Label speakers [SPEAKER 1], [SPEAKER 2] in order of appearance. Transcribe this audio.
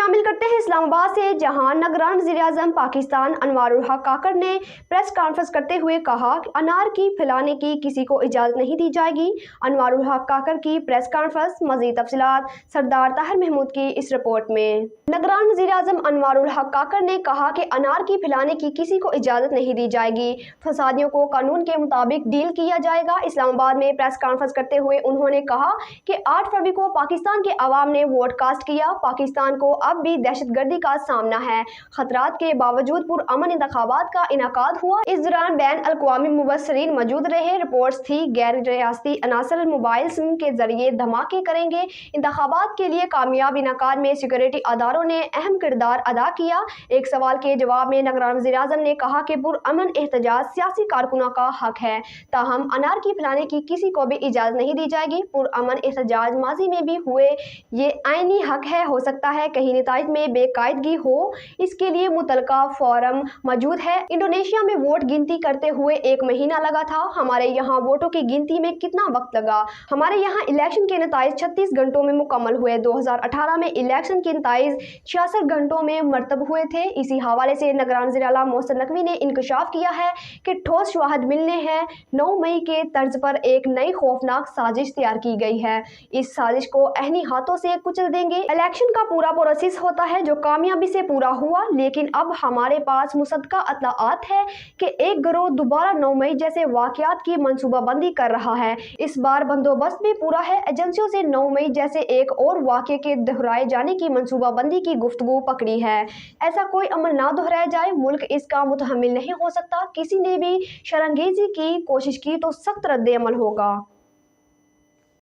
[SPEAKER 1] शामिल करते हैं इस्लाम आबाद से, जहां निगरान वज़ीर-ए-आज़म पाकिस्तान अनवारुल हक काकर ने प्रेस कॉन्फ्रेंस करते हुए कहा कि अनार की फैलाने की किसी को इजाज़त नहीं दी जाएगी। अनवारुल हक काकर की प्रेस कॉन्फ्रेंस, मज़ीद तफ़सीलात सरदार ताहिर महमूद की इस रिपोर्ट में। निगरान वज़ीर-ए-आज़म अनवारुल हक काकर ने कहा कि अनार की फैलाने की किसी को इजाज़त नहीं दी जाएगी, फसादियों को कानून के मुताबिक डील किया जाएगा। इस्लामाबाद में प्रेस कॉन्फ्रेंस करते हुए उन्होंने कहा कि 8 फरवरी को पाकिस्तान के अवाम ने वोट कास्ट किया। पाकिस्तान को अब भी दहशतगर्दी का सामना है। खतरात के बावजूद पुरअमन इंतखाबात का इनाकाद हुआ। इस दौरान बैन अल-अक़वामी मुबस्सिरीन मौजूद रहे। रिपोर्ट्स थी गैर रियासती अनासर मोबाइल सिम के जरिए धमाके करेंगे। इंतखाबात के लिए कामयाब इनाकाद में सिक्योरिटी अदारों ने अहम किरदार अदा किया। एक सवाल के जवाब में निगरान वज़ीर-ए-आज़म ने कहा कि पुरअमन एहतजाज सियासी कारकुनों का हक है, ताहम अनार की फैलाने की किसी को भी इजाज़त नहीं दी जाएगी। पुरअमन एहतजाज माजी में भी हुए, ये आईनी हक है। हो सकता है कहीं नताइज में बेकायदगी हो, इसके लिए मुतलका फोरम मौजूद है। इंडोनेशिया में वोट गिनती करते हुए 1 महीना लगा था। हमारे यहाँ वोटों की गिनती में कितना वक्त लगा? हमारे यहाँ इलेक्शन के नताइज 36 घंटों में मुकम्मल हुए। 2018 में इलेक्शन के नताइज 66 घंटों में मरतब हुए थे। इसी हवाले से निगरान वज़ीर-ए-आला मोहसिन नकवी ने इंकशाफ किया है कि ठोस शवाहद मिलने हैं। 9 मई के तर्ज पर एक नई खौफनाक साजिश तैयार की गई है। इस साजिश को अहनी हाथों से कुचल देंगे। इलेक्शन का पूरा प्रोसेस होता है जो कामयाबी से पूरा हुआ, लेकिन अब हमारे पास मुसद्दका इत्तलाआत है कि एक गिरोह दोबारा 9 मई जैसे वाक़यात की मंसूबाबंदी कर रहा है। इस बार बंदोबस्त भी पूरा है। एजेंसियों से 9 मई जैसे एक और वाक़े के दोहराए जाने की मंसूबाबंदी की गुफ्तगू पकड़ी है। ऐसा कोई अमल ना दोहराया जाए, मुल्क इसका मुतहम्मिल नहीं हो सकता। किसी ने भी शरअंगेज़ी की कोशिश की तो सख्त रद्द अमल होगा।